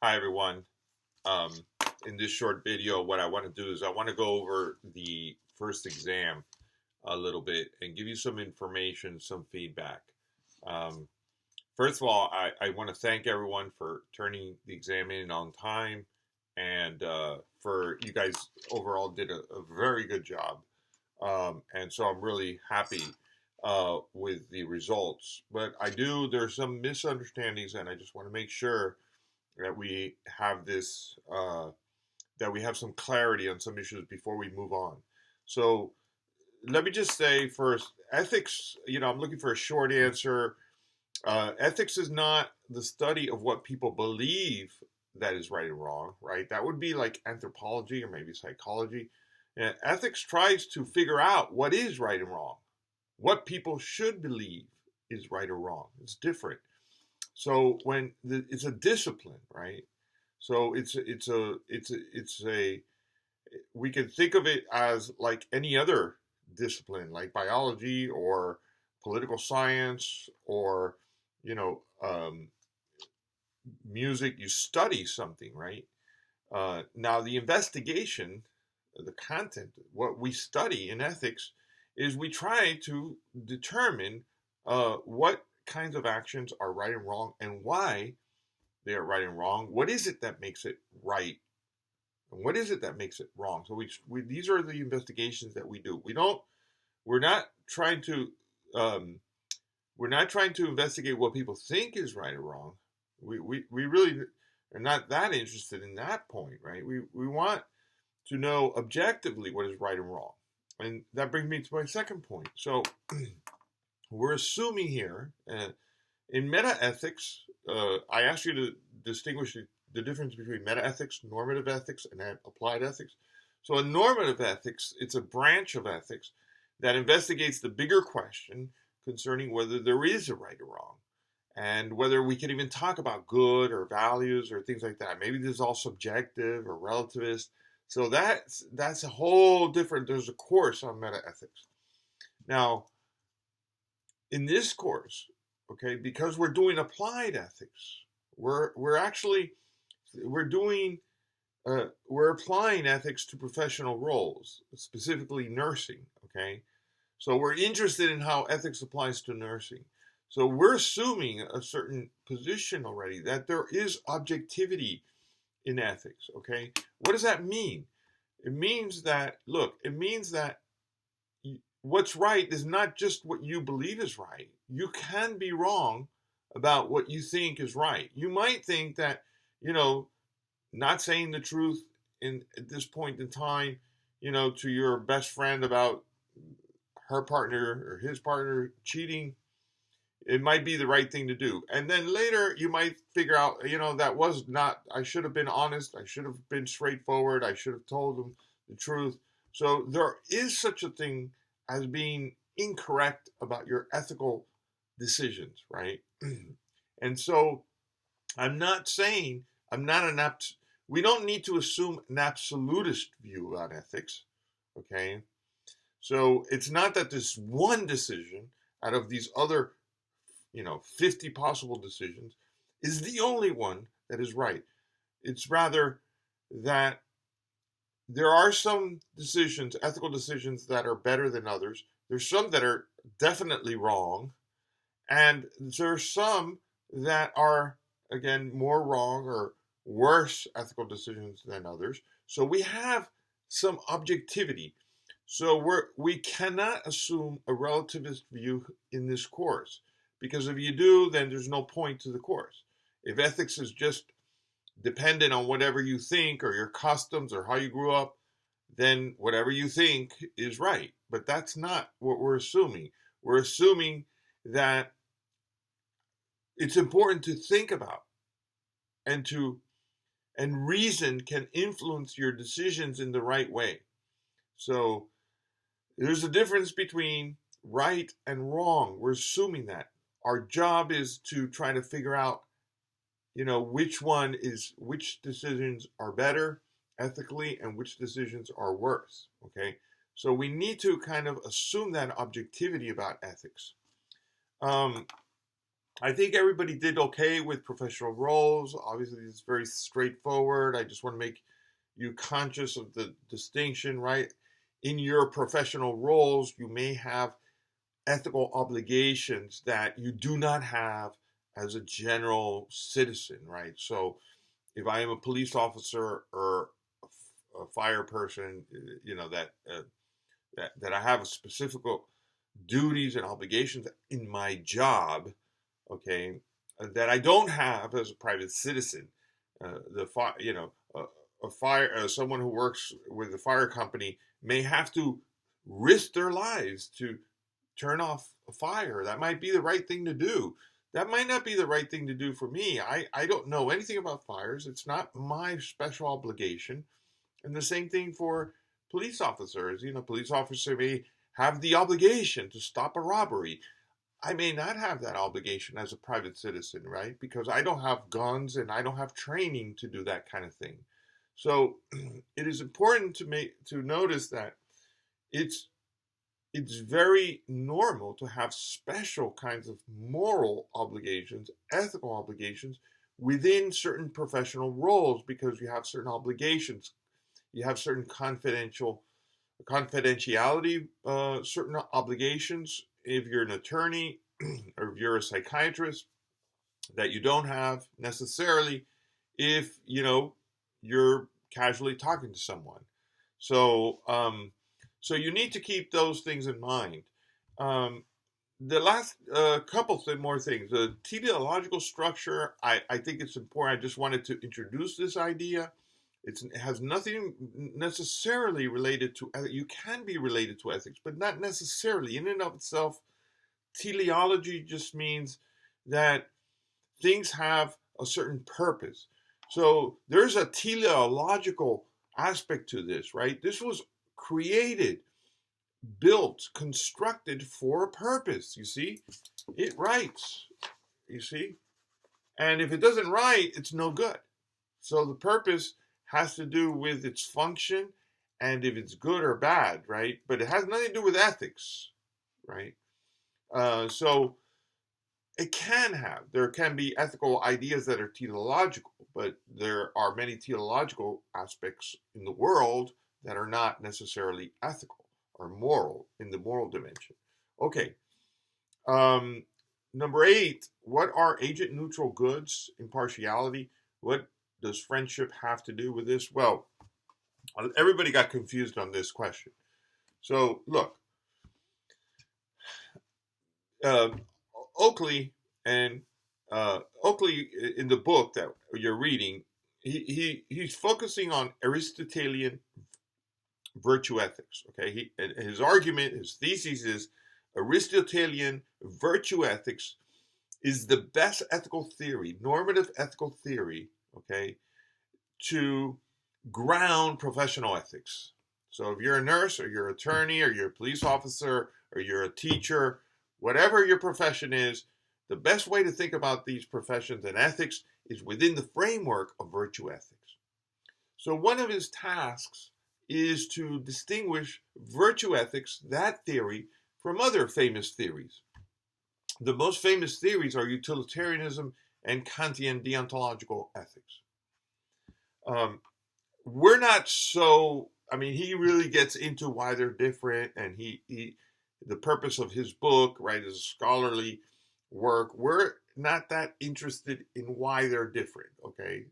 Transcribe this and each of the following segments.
Hi, everyone. Um, in this short video, what I want to do is I want to go over the first exam a little bit and give you some information, some feedback. Um, First of all, I want to thank everyone for turning the exam in on time and for you guys overall did a very good job. And so I'm really happy with the results. But there's some misunderstandings, and I just want to make sure that we have that we have some clarity on some issues before we move on. So let me just say first, ethics. I'm looking for a short answer. Ethics is not the study of what people believe that is right and wrong. Right? That would be like anthropology or maybe psychology. And ethics tries to figure out what is right and wrong, what people should believe is right or wrong. It's different. So it's a discipline, right? So it's a we can think of it as like any other discipline, like biology or political science or you know music. You study something, right? Now the investigation, the content, what we study in ethics, is we try to determine what kinds of actions are right and wrong and why they are right and wrong. What is it that makes it right? And what is it that makes it wrong? So these are the investigations that we do. We're not trying to um, we're not trying to investigate what people think is right or wrong. We really are not that interested in that point, right? We want to know objectively what is right and wrong. And that brings me to my second point. So we're assuming here in metaethics, I ask you to distinguish the difference between metaethics, normative ethics, and applied ethics. So, in normative ethics, it's a branch of ethics that investigates the bigger question concerning whether there is a right or wrong, and whether we can even talk about good or values or things like that. Maybe this is all subjective or relativist. So that's a whole different. There's a course on metaethics. Now, in this course, okay, because we're doing applied ethics, we're actually we're doing we're applying ethics to professional roles, specifically nursing. Okay, so we're interested in how ethics applies to nursing. So we're assuming a certain position already that there is objectivity in ethics. Okay, what does that mean? It means that it means that what's right is not just what you believe is right. You can be wrong about what you think is right. You might think that, you know, not saying the truth in at this point in time, to your best friend about her partner or his partner cheating, it might be the right thing to do. And then later you might figure out, that was not, I should have been honest. I should have been straightforward. I should have told them the truth. So there is such a thing as being incorrect about your ethical decisions, right? And so I'm not saying, I'm not an apt, we don't need to assume an absolutist view about ethics, okay? So it's not that this one decision out of these other 50 possible decisions is the only one that is right. It's rather that there are some decisions, ethical decisions, that are better than others. There's some that are definitely wrong, and there's some that are, again, more wrong or worse ethical decisions than others. So we have some objectivity. So we cannot assume a relativist view in this course, because if you do, then there's no point to the course. If ethics is just dependent on whatever you think or your customs or how you grew up, then whatever you think is right. But that's not what we're assuming. We're assuming that it's important to think about and reason can influence your decisions in the right way. So there's a difference between right and wrong. We're assuming that. Our job is to try to figure out, which decisions are better ethically and which decisions are worse. Okay. So we need to kind of assume that objectivity about ethics. Um, I think everybody did okay with professional roles. Obviously, it's very straightforward. I just want to make you conscious of the distinction, right? In your professional roles, you may have ethical obligations that you do not have as a general citizen, right? So, if I am a police officer or a fire person, that I have specific duties and obligations in my job, okay, that I don't have as a private citizen. The fire, a fire, someone who works with the fire company may have to risk their lives to turn off a fire. That might be the right thing to do. That might not be the right thing to do for me. I don't know anything about fires. It's not my special obligation. And the same thing for police officers. Police officer may have the obligation to stop a robbery. I may not have that obligation as a private citizen, right? Because I don't have guns and I don't have training to do that kind of thing. So it is important to notice that it's it's very normal to have special kinds of moral obligations, ethical obligations within certain professional roles because you have certain obligations, you have certain confidentiality, certain obligations if you're an attorney or if you're a psychiatrist that you don't have necessarily if you're casually talking to someone. So you need to keep those things in mind. The last couple more things. The teleological structure, I think it's important. I just wanted to introduce this idea. It has nothing necessarily related to, you can be related to ethics, but not necessarily. In and of itself, teleology just means that things have a certain purpose. So there's a teleological aspect to this, right? This was created, built, constructed for a purpose. You see, it writes, you see, and if it doesn't write, it's no good. So the purpose has to do with its function and if it's good or bad, right? But it has nothing to do with ethics, right? So there can be ethical ideas that are teleological, but there are many teleological aspects in the world that are not necessarily ethical or moral in the moral dimension. Okay. Number 8, what are agent neutral goods? Impartiality. What does friendship have to do with this? Well, everybody got confused on this question. So look, Oakley Oakley in the book that you're reading, he's focusing on Aristotelian virtue ethics. Okay, his argument, his thesis is Aristotelian virtue ethics is the best ethical theory, normative ethical theory. Okay, to ground professional ethics. So if you're a nurse or you're an attorney or you're a police officer or you're a teacher, whatever your profession is, the best way to think about these professions and ethics is within the framework of virtue ethics. So one of his tasks is to distinguish virtue ethics, that theory, from other famous theories. The most famous theories are utilitarianism and Kantian deontological ethics. We're not so, he really gets into why they're different, and the purpose of his book, right, is a scholarly work. We're not that interested in why they're different, okay?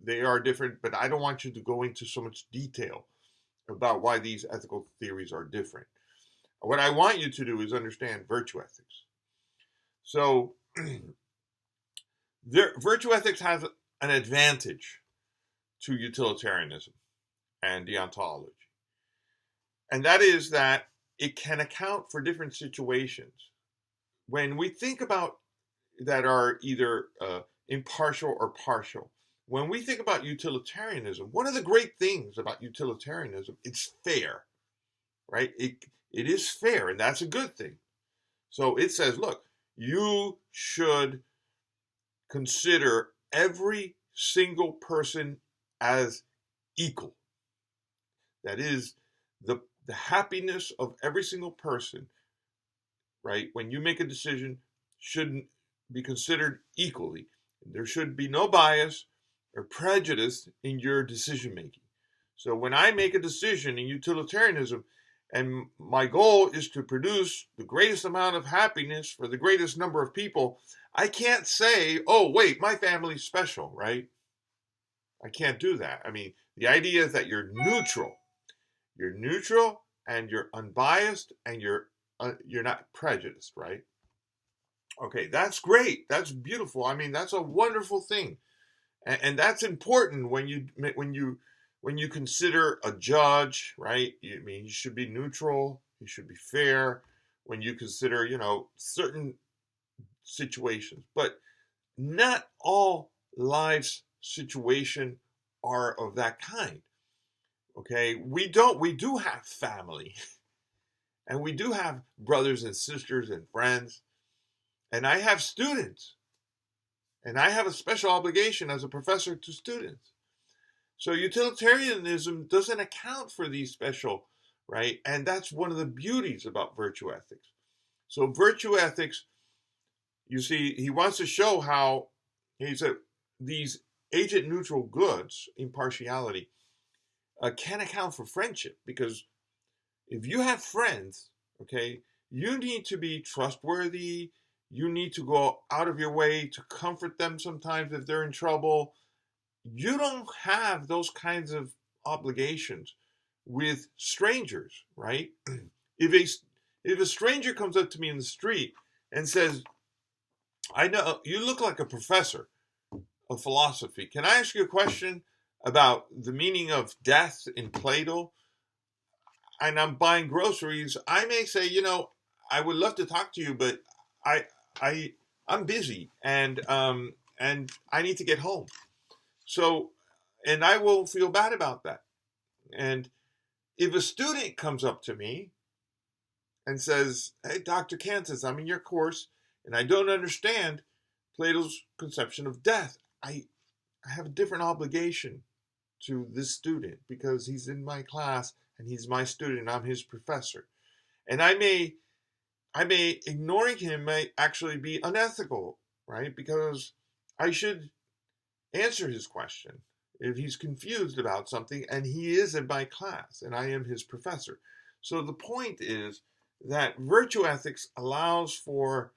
They are different, but I don't want you to go into so much detail about why these ethical theories are different. What I want you to do is understand virtue ethics. So, virtue ethics has an advantage to utilitarianism and deontology. And that is that it can account for different situations. When we think about that are either impartial or partial, when we think about utilitarianism, one of the great things about utilitarianism, it's fair, right? It is fair, and that's a good thing. So it says, look, you should consider every single person as equal. That is, the happiness of every single person, right? When you make a decision, shouldn't be considered equally. There should be no bias or prejudice in your decision making. So when I make a decision in utilitarianism, and my goal is to produce the greatest amount of happiness for the greatest number of people, I can't say, oh, wait, my family's special, right? I can't do that. I mean, the idea is that you're neutral. You're neutral and you're unbiased and you're not prejudiced, right? Okay, that's great. That's beautiful. I mean, that's a wonderful thing, and that's important when you consider a judge, right? I mean, you should be neutral. You should be fair when you consider, certain situations. But not all lives situation are of that kind. Okay, we do have family, and we do have brothers and sisters and friends, and I have students, and I have a special obligation as a professor to students. So utilitarianism doesn't account for these special, right? And that's one of the beauties about virtue ethics. So virtue ethics, you see, he wants to show how he said these agent neutral goods, impartiality, can account for friendship, because if you have friends, okay, you need to be trustworthy. You need to go out of your way to comfort them sometimes if they're in trouble. You don't have those kinds of obligations with strangers, right? If a stranger comes up to me in the street and says, I know you look like a professor of philosophy. Can I ask you a question about the meaning of death in Plato? And I'm buying groceries. I may say, I would love to talk to you, but I'm busy and I need to get home. So, and I will feel bad about that. And if a student comes up to me and says, hey, Dr. Kansas, I'm in your course and I don't understand Plato's conception of death. I have a different obligation to this student because he's in my class and he's my student and I'm his professor. And I may ignoring him may actually be unethical, right? Because I should answer his question if he's confused about something and he is in my class and I am his professor. So the point is that virtue ethics allows for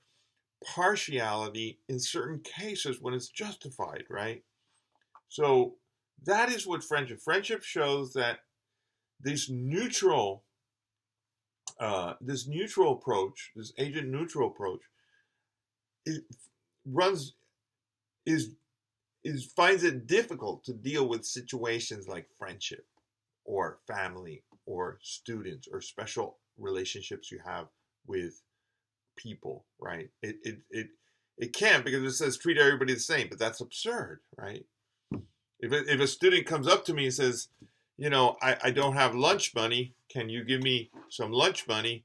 partiality in certain cases when it's justified, right? So that is what friendship shows, that this neutral approach, this agent neutral approach, it runs is finds it difficult to deal with situations like friendship or family or students or special relationships you have with people, right? It can't, because it says treat everybody the same, but that's absurd, right? If a student comes up to me and says, I don't have lunch money, can you give me some lunch money?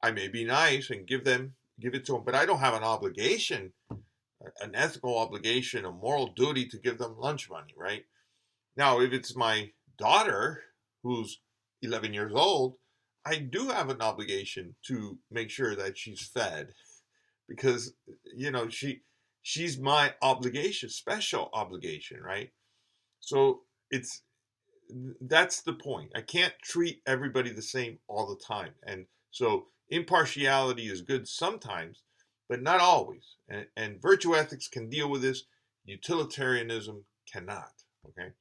I may be nice and give it to them, but I don't have an obligation, an ethical obligation, a moral duty to give them lunch money, right? Now, if it's my daughter who's 11 years old, I do have an obligation to make sure that she's fed, because she's my obligation, special obligation, right? So that's the point. I can't treat everybody the same all the time. And so impartiality is good sometimes, but not always. And virtue ethics can deal with this. Utilitarianism cannot. Okay.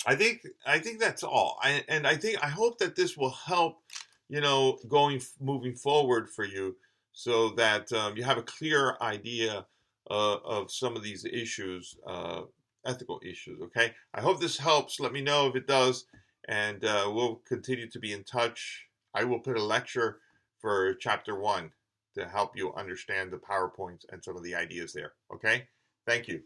I think that's all. I hope that this will help, moving forward for you, so that you have a clear idea of some of these issues, ethical issues. Okay. I hope this helps. Let me know if it does, and we'll continue to be in touch. I will put a lecture for chapter 1 to help you understand the PowerPoints and some of the ideas there. Okay. Thank you.